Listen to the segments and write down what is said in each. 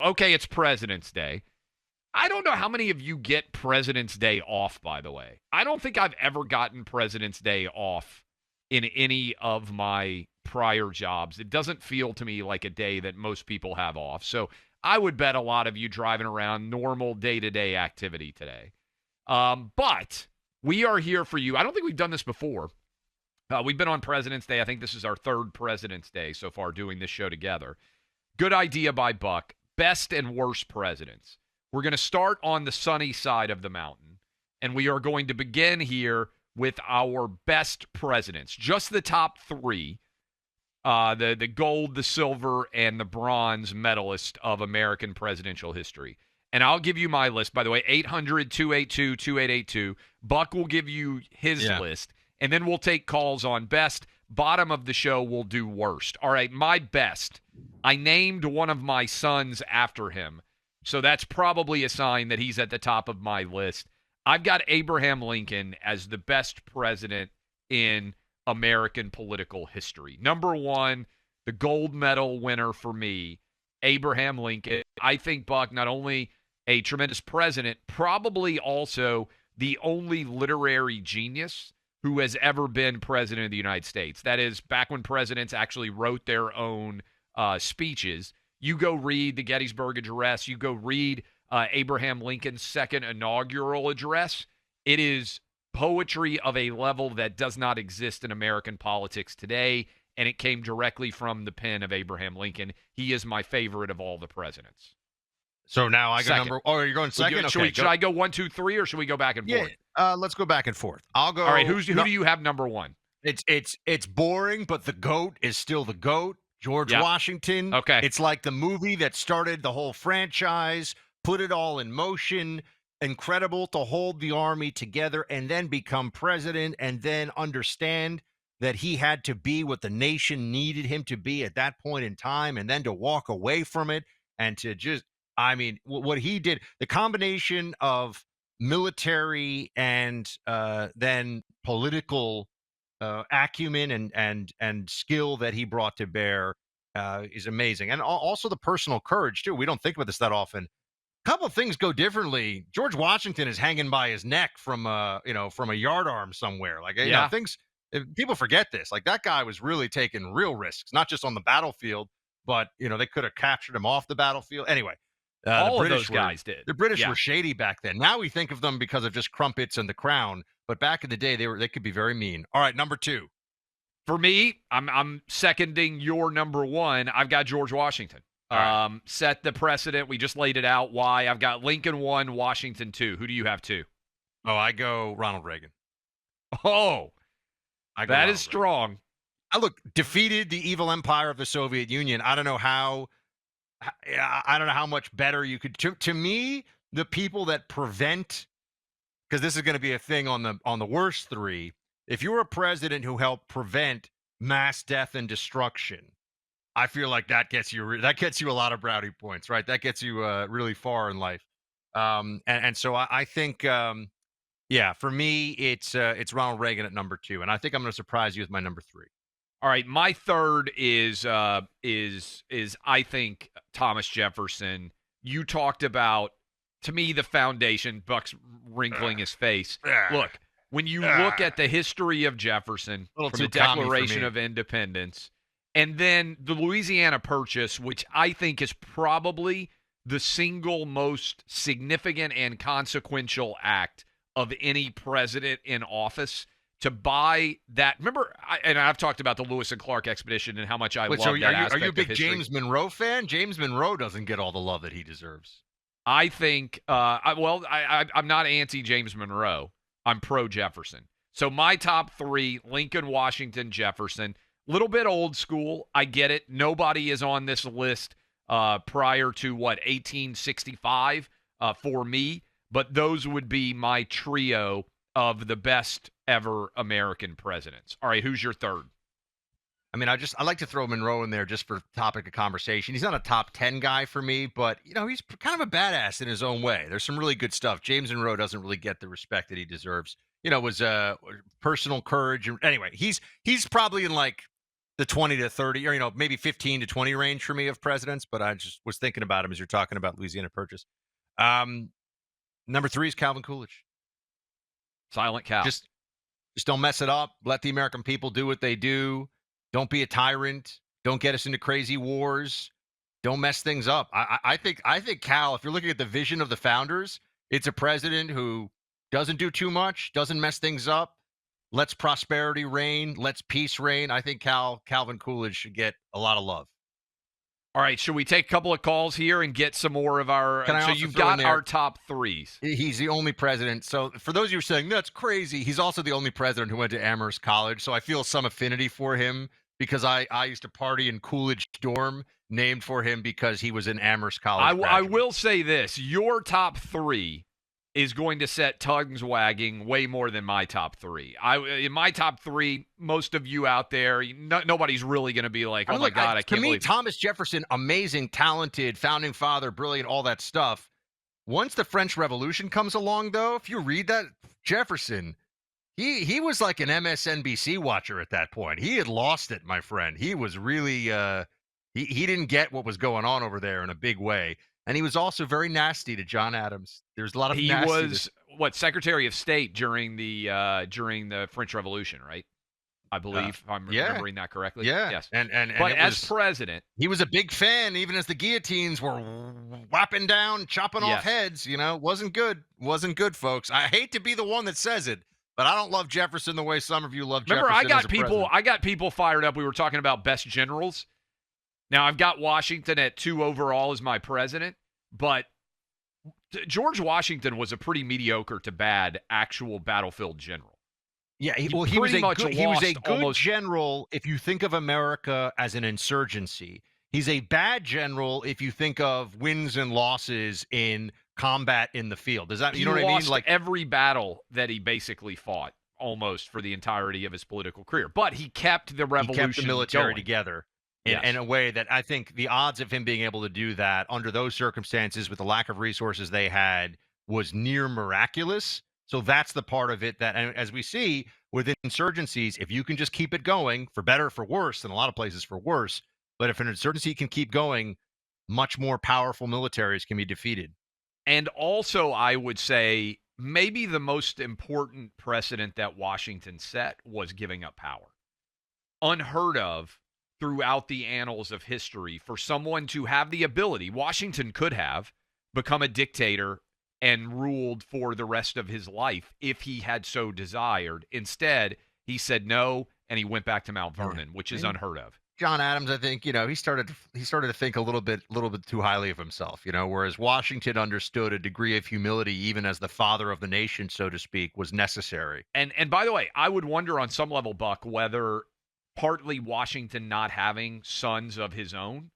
okay, it's President's Day. I don't know how many of you get President's Day off, by the way. I don't think I've ever gotten President's Day off in any of my prior jobs. It doesn't feel to me like a day that most people have off. So I would bet a lot of you driving around normal day-to-day activity today. But we are here for you. I don't think we've done this before. We've been on President's Day. I think this is our third President's Day so far doing this show together. Good idea by Buck. Best and worst presidents. We're going to start on the sunny side of the mountain, and we are going to begin here with our best presidents. Just the top three, the gold, the silver, and the bronze medalist of American presidential history. And I'll give you my list. By the way, 800-282-2882. Buck will give you his list, and then we'll take calls on best. Bottom of the show, we'll do worst. All right, my best. I named one of my sons after him, so that's probably a sign that he's at the top of my list. I've got Abraham Lincoln as the best president in American political history. Number one, the gold medal winner for me, Abraham Lincoln. I think, Buck, not only a tremendous president, probably also the only literary genius who has ever been president of the United States. That is, back when presidents actually wrote their own speeches. You go read the Gettysburg Address. You go read Abraham Lincoln's second inaugural address. It is poetry of a level that does not exist in American politics today, and it came directly from the pen of Abraham Lincoln. He is my favorite of all the presidents. So now I go second. number. Oh, you're going second. Should I go 1, 2, 3, or should we go back and forth? Let's go back and forth. I'll go. All right. Who do you have number one? It's boring, but the GOAT is still the GOAT. George Washington. Okay. It's like the movie that started the whole franchise, put it all in motion. Incredible to hold the army together and then become president and then understand that he had to be what the nation needed him to be at that point in time, and then to walk away from it and to just, I mean, what he did, the combination of military and then political acumen and skill that he brought to bear is amazing. And also the personal courage, too. We don't think about this that often. A couple of things go differently. George Washington is hanging by his neck from a yardarm somewhere. Like, you know, people forget this. Like, that guy was really taking real risks, not just on the battlefield, but, you know, they could have captured him off the battlefield. Anyway, all of those guys did. The British were shady back then. Now we think of them because of just crumpets and the crown. But back in the day, they could be very mean. All right, number two. For me, I'm seconding your number one. I've got George Washington. Right. Set the precedent. We just laid it out. Why? I've got Lincoln 1, Washington 2. Who do you have 2? Oh, I go Ronald Reagan. Oh, that is strong. I defeated the evil empire of the Soviet Union. I don't know how much better you could. To me, the people that prevent, because this is going to be a thing on the worst three. If you're a president who helped prevent mass death and destruction, I feel like that gets you a lot of brownie points, right? That gets you really far in life. And so I think, for me, it's Ronald Reagan at number 2, and I think I'm going to surprise you with my number 3. All right, my third is I think Thomas Jefferson. You talked about, to me, the foundation. Buck's wrinkling his face. Look, when you look at the history of Jefferson from the Declaration of Independence, and then the Louisiana Purchase, which I think is probably the single most significant and consequential act of any president in office, to buy that. Remember, I've talked about the Lewis and Clark expedition and how much I love that aspect. Are you a big of history. James Monroe fan? James Monroe doesn't get all the love that he deserves. I think, I'm not anti-James Monroe. I'm pro-Jefferson. So my top 3, Lincoln, Washington, Jefferson. Little bit old school. I get it. Nobody is on this list prior to, 1865 for me. But those would be my trio of the best ever American presidents. All right, who's your third? I mean, I like to throw Monroe in there just for topic of conversation. He's not a top 10 guy for me, but, you know, he's kind of a badass in his own way. There's some really good stuff. James Monroe doesn't really get the respect that he deserves. You know, was personal courage. Anyway, he's probably in like the 20 to 30, or maybe 15 to 20 range for me of presidents. But I just was thinking about him as you're talking about Louisiana Purchase. Number 3 is Calvin Coolidge. Silent Cal. Just don't mess it up. Let the American people do what they do. Don't be a tyrant. Don't get us into crazy wars. Don't mess things up. I think Cal, if you're looking at the vision of the founders, it's a president who doesn't do too much, doesn't mess things up, lets prosperity reign, lets peace reign. I think Calvin Coolidge should get a lot of love. All right, should we take a couple of calls here and get some more of our so you've got our top 3s. He's the only president. So for those of you who are saying that's crazy, he's also the only president who went to Amherst College. So I feel some affinity for him because I used to party in Coolidge dorm, named for him because he was in Amherst College. I will say this. Your top 3 is going to set tongues wagging way more than my top 3. In my top 3, most of you out there, nobody's really going to be like, oh my God, I can't believe. To me, Thomas Jefferson, amazing, talented, founding father, brilliant, all that stuff. Once the French Revolution comes along, though, if you read that, Jefferson, he was like an MSNBC watcher at that point. He had lost it, my friend. He was really he didn't get what was going on over there in a big way. And he was also very nasty to John Adams. There's a lot of he nastiness. was Secretary of State during the French Revolution, right? I believe, if I'm remembering that correctly. Yeah. Yes. And but as president, he was a big fan, even as the guillotines were whapping down, chopping off heads. Wasn't good. Wasn't good, folks. I hate to be the one that says it, but I don't love Jefferson the way some of you love Jefferson. Remember, I got people fired up. We were talking about best generals. Now, I've got Washington at 2 overall as my president, but George Washington was a pretty mediocre to bad actual battlefield general. Yeah, he was a good general if you think of America as an insurgency. He's a bad general if you think of wins and losses in combat in the field. Does that you know what I mean? Like every battle that he basically fought almost for the entirety of his political career, but he kept the revolution, he kept the military going together. In a way that I think the odds of him being able to do that under those circumstances with the lack of resources they had was near miraculous. So that's the part of it that, and as we see with insurgencies, if you can just keep it going, for better or for worse, in a lot of places for worse, but if an insurgency can keep going, much more powerful militaries can be defeated. And also, I would say maybe the most important precedent that Washington set was giving up power. Unheard of throughout the annals of history for someone to have the ability. Washington could have become a dictator and ruled for the rest of his life if he had so desired. Instead, he said no, and he went back to Mount Vernon, which is unheard of. John Adams, I think, he started to think a little bit too highly of himself, whereas Washington understood a degree of humility, even as the father of the nation, so to speak, was necessary. And by the way, I would wonder on some level, Buck, whether partly Washington not having sons of his own,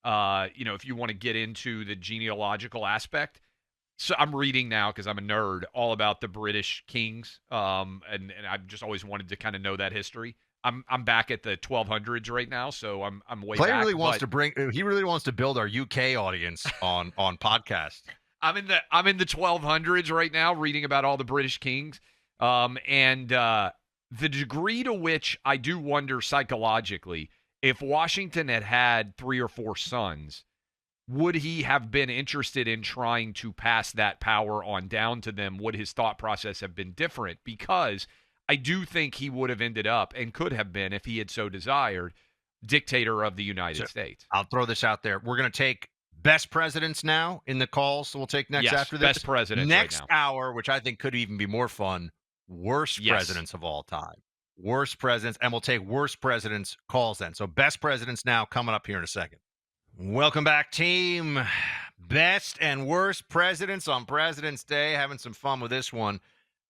if you want to get into the genealogical aspect. So I'm reading now, because I'm a nerd, all about the British kings, and I've just always wanted to kind of know that history. I'm back at the 1200s right now, so I'm way Clay back. He really wants to build our UK audience on podcast. I'm in the 1200s right now, reading about all the British kings, and the degree to which I do wonder psychologically if Washington had 3 or 4 sons, would he have been interested in trying to pass that power on down to them? Would his thought process have been different? Because I do think he would have ended up, and could have been if he had so desired, dictator of the United States. I'll throw this out there. We're going to take best presidents now in the calls. So we'll take next after this. Best presidents next right now. hour, which I think could even be more fun. Worst presidents of all time. Worst presidents, and we'll take worst presidents calls then. So best presidents now coming up here in a second. Welcome back, team. Best and worst presidents on President's Day. Having some fun with this one.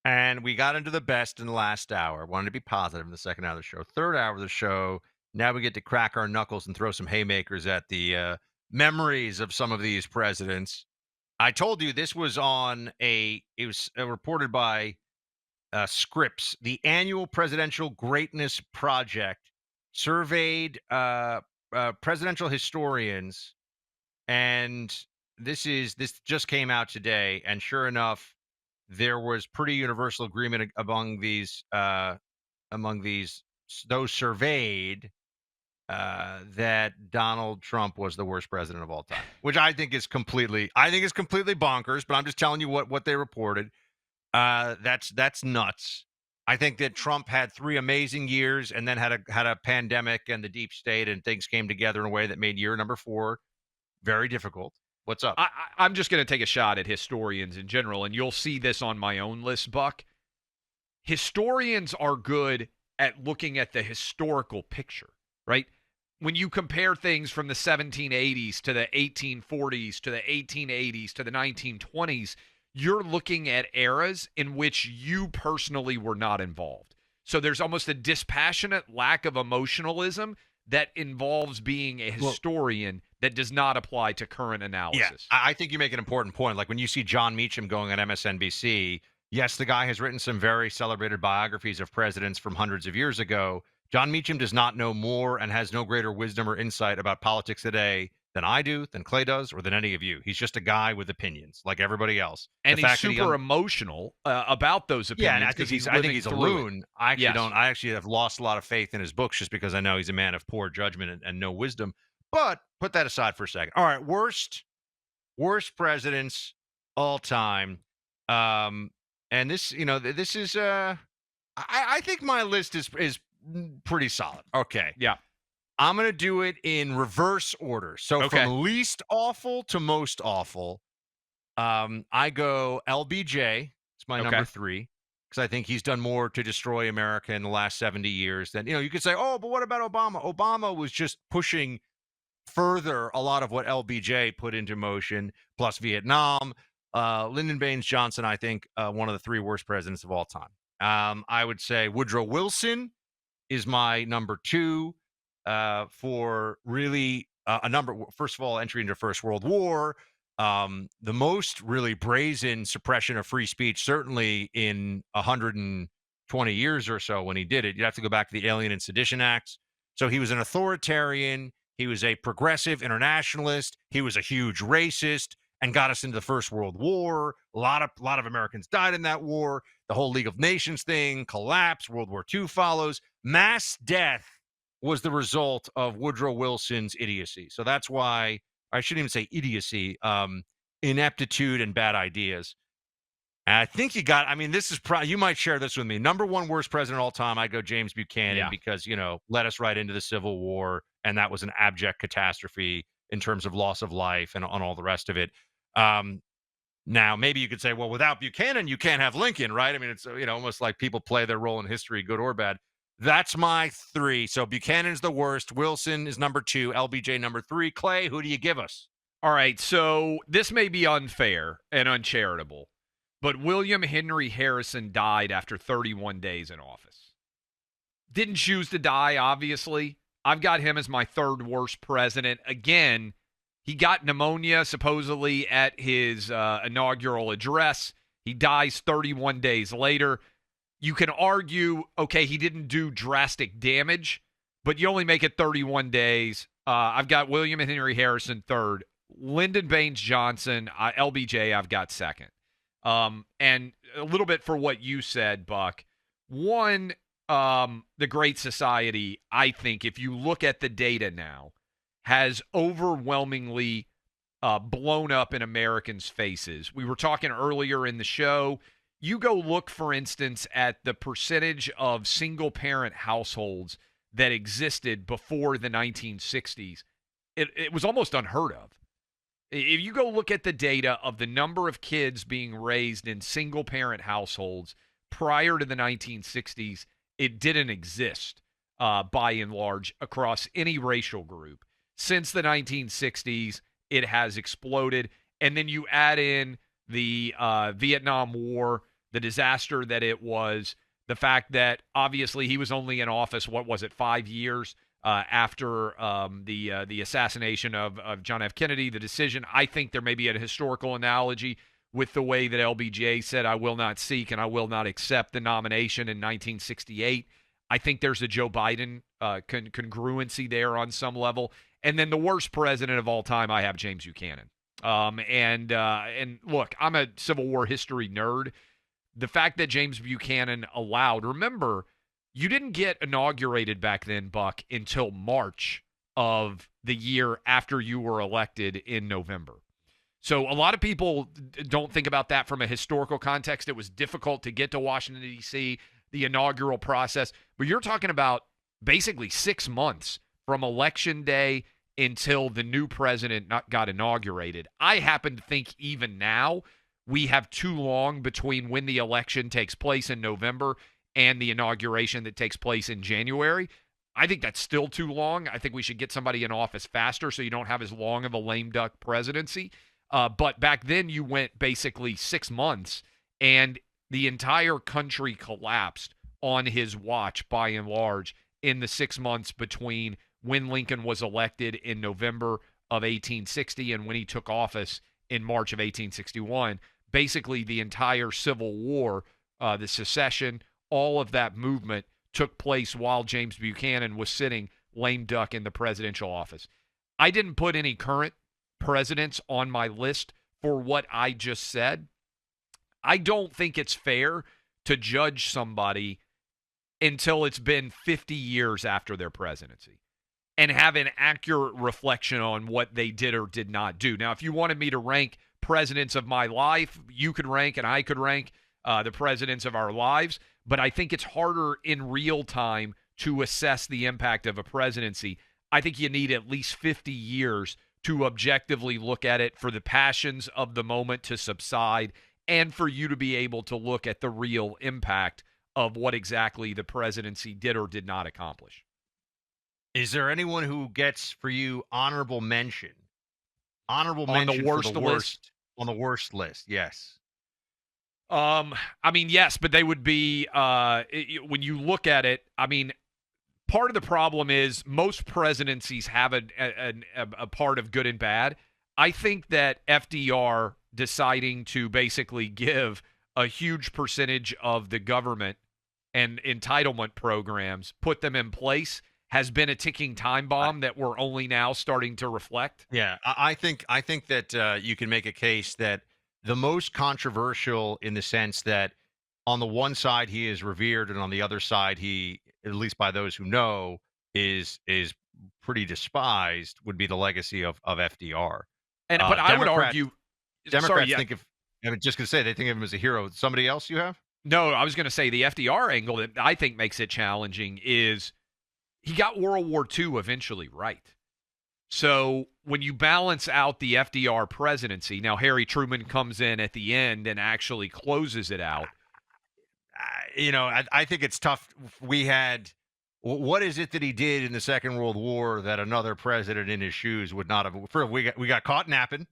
And we got into the best in the last hour. Wanted to be positive in the second hour of the show. Third hour of the show, now we get to crack our knuckles and throw some haymakers at the memories of some of these presidents. I told you this was it was reported by Scripps. The annual Presidential Greatness Project surveyed presidential historians, and this just came out today, and sure enough, there was pretty universal agreement among those surveyed that Donald Trump was the worst president of all time, which I think is completely bonkers. But I'm just telling you what they reported. That's nuts. I think that Trump had 3 amazing years and then had a pandemic and the deep state, and things came together in a way that made year number 4 very difficult. What's up? I'm just going to take a shot at historians in general, and you'll see this on my own list, Buck. Historians are good at looking at the historical picture, right? When you compare things from the 1780s to the 1840s to the 1880s to the 1920s, you're looking at eras in which you personally were not involved. So there's almost a dispassionate lack of emotionalism that involves being a historian that does not apply to current analysis. Yeah, I think you make an important point. Like when you see John Meacham going on MSNBC, yes, the guy has written some very celebrated biographies of presidents from hundreds of years ago. John Meacham does not know more and has no greater wisdom or insight about politics today than I do, than Clay does, or than any of you. He's just a guy with opinions, like everybody else. And he's super emotional about those opinions. Yeah, and I think he's a loon. I actually have lost a lot of faith in his books just because I know he's a man of poor judgment and no wisdom. But put that aside for a second. All right, worst presidents all time. And this, this is I think my list is pretty solid. Okay. Yeah. I'm going to do it in reverse order. So from least awful to most awful, I go LBJ. It's my number 3 because I think he's done more to destroy America in the last 70 years than, you could say, oh, but what about Obama? Obama was just pushing further a lot of what LBJ put into motion, plus Vietnam. Lyndon Baines Johnson, I think, one of the 3 worst presidents of all time. I would say Woodrow Wilson is my number 2 for really first of all, entry into First World War, the most really brazen suppression of free speech, certainly in 120 years or so when he did it. You'd have to go back to the Alien and Sedition Acts. So he was an authoritarian. He was a progressive internationalist. He was a huge racist and got us into the First World War. A lot of Americans died in that war. The whole League of Nations thing collapsed. World War II follows. Mass death was the result of Woodrow Wilson's idiocy. So that's why I shouldn't even say idiocy, ineptitude and bad ideas. And I think this is you might share this with me. Number 1 worst president of all time, I go James Buchanan because, led us right into the Civil War. And that was an abject catastrophe in terms of loss of life and on all the rest of it. Now, maybe you could say, well, without Buchanan, you can't have Lincoln, right? I mean, it's almost like people play their role in history, good or bad. That's my 3. So Buchanan's the worst. Wilson is number 2. LBJ number 3. Clay, who do you give us? All right, so this may be unfair and uncharitable, but William Henry Harrison died after 31 days in office. Didn't choose to die, obviously. I've got him as my 3rd worst president. Again, he got pneumonia supposedly at his inaugural address. He dies 31 days later. You can argue, okay, he didn't do drastic damage, but you only make it 31 days. I've got William Henry Harrison 3rd. Lyndon Baines Johnson, LBJ, I've got 2nd. And a little bit for what you said, Buck. One, the Great Society, I think, if you look at the data now, has overwhelmingly blown up in Americans' faces. We were talking earlier in the show. You go look, for instance, at the percentage of single-parent households that existed before the 1960s. It was almost unheard of. If you go look at the data of the number of kids being raised in single-parent households prior to the 1960s, it didn't exist by and large across any racial group. Since the 1960s, it has exploded. And then you add in the Vietnam War, the disaster that it was, the fact that obviously he was only in office, 5 years after the assassination of John F. Kennedy, the decision. I think there may be a historical analogy with the way that LBJ said, I will not seek and I will not accept the nomination in 1968. I think there's a Joe Biden congruency there on some level. And then the worst president of all time, I have James Buchanan. And look, I'm a Civil War history nerd. The fact that James Buchanan remember, You didn't get inaugurated back then, Buck, until March of the year after you were elected in November. So a lot of people don't think about that from a historical context. It was difficult to get to Washington, D.C., the inaugural process. But you're talking about basically 6 months from Election Day until the new president got inaugurated. I happen to think even now we have too long between when the election takes place in November and the inauguration that takes place in January. I think that's still too long. I think we should get somebody in office faster so you don't have as long of a lame duck presidency. But back then, you went basically 6 months, and the entire country collapsed on his watch by and large in the 6 months between when Lincoln was elected in November of 1860 and when he took office in March of 1861. Basically, the entire Civil War, the secession, all of that movement took place while James Buchanan was sitting lame duck in the presidential office. I didn't put any current presidents on my list for what I just said. I don't think it's fair to judge somebody until it's been 50 years after their presidency and have an accurate reflection on what they did or did not do. Now, if you wanted me to rank presidents of my life, you could rank and I could rank the presidents of our lives, but I think it's harder in real time to assess the impact of a presidency. I think you need at least 50 years to objectively look at it, for the passions of the moment to subside, and for you to be able to look at the real impact of what exactly the presidency did or did not accomplish. Is there anyone who gets for you honorable mention? Honorable on mention the worst for the list? worst on the worst list, yes. I mean, yes, but they would be when you look at it. I mean, part of the problem is most presidencies have a part of good and bad. I think that FDR deciding to basically give a huge percentage of the government and entitlement programs, put them in place, has been a ticking time bomb that we're only now starting to reflect. Yeah, I think that you can make a case that the most controversial, in the sense that on the one side he is revered, and on the other side he, at least by those who know, is pretty despised, would be the legacy of FDR. And but I would argue, Democrats think of, I'm just going to say, they think of him as a hero. Somebody else you have? No, I was going to say the FDR angle that I think makes it challenging is he got World War II eventually right. So when you balance out the FDR presidency, now Harry Truman comes in at the end and actually closes it out. I think it's tough. We had, what is it that he did in the Second World War that another president in his shoes would not have? We got caught napping,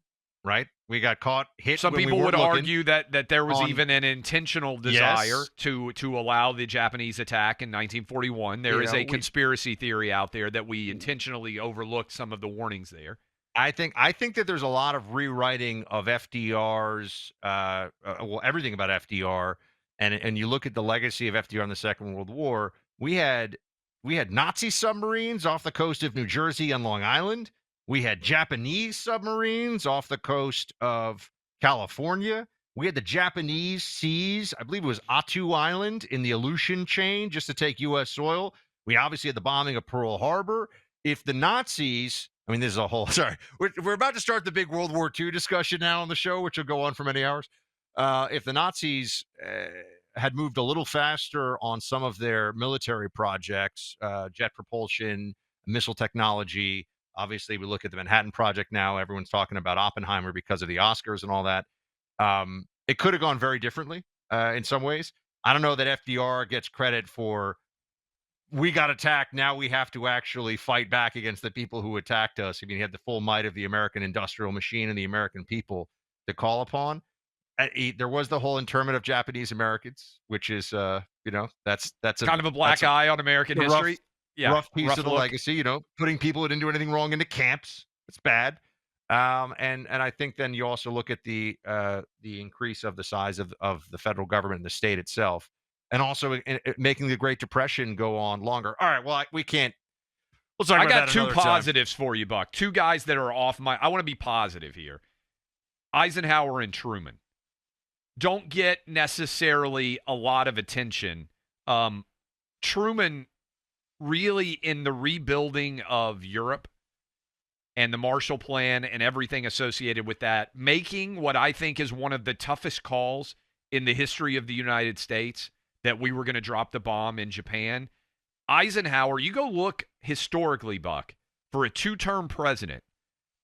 right? We got caught hit. Some people would argue that there was even an intentional desire to allow the Japanese attack in 1941. There is a conspiracy theory out there that we intentionally overlooked some of the warnings there. I think that there's a lot of rewriting of FDR's, everything about FDR, and you look at the legacy of FDR in the Second World War. We had Nazi submarines off the coast of New Jersey and Long Island. We had Japanese submarines off the coast of California. We had the Japanese seize, I believe it was Attu Island in the Aleutian chain, just to take U.S. soil. We obviously had the bombing of Pearl Harbor. If the Nazis, I mean, this is a whole, sorry, we're about to start the big World War II discussion now on the show, which will go on for many hours. If the Nazis had moved a little faster on some of their military projects, jet propulsion, missile technology. Obviously, we look at the Manhattan Project now. Everyone's talking about Oppenheimer because of the Oscars and all that. It could have gone very differently in some ways. I don't know that FDR gets credit for, we got attacked, now we have to actually fight back against the people who attacked us. I mean, he had the full might of the American industrial machine and the American people to call upon. There was the whole internment of Japanese Americans, which is, that's kind of a black eye on American history. Rough piece of the legacy, putting people who didn't do anything wrong into camps. It's bad. And I think then you also look at the increase of the size of the federal government and the state itself, and also making the Great Depression go on longer. All right, well, we can't. We'll talk about that another time. I got two positives for you, Buck. Two guys that are off my. I want to be positive here. Eisenhower and Truman don't get necessarily a lot of attention. Truman really, in the rebuilding of Europe and the Marshall Plan and everything associated with that, making what I think is one of the toughest calls in the history of the United States, that we were going to drop the bomb in Japan. Eisenhower, you go look historically, Buck, for a 2-term president.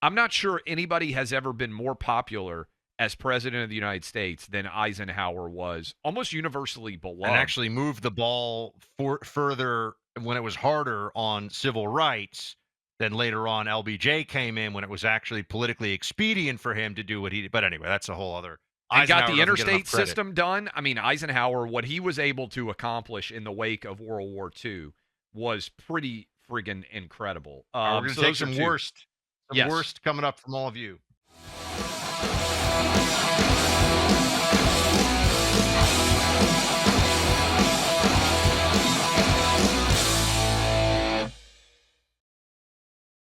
I'm not sure anybody has ever been more popular as president of the United States than Eisenhower was, almost universally beloved. And actually moved the ball further when it was harder on civil rights. Then later on, LBJ came in when it was actually politically expedient for him to do what he did. But anyway, that's a whole other. And got the interstate system done. I mean, Eisenhower, what he was able to accomplish in the wake of World War II was pretty friggin' incredible. We're going to take some worst coming up from all of you.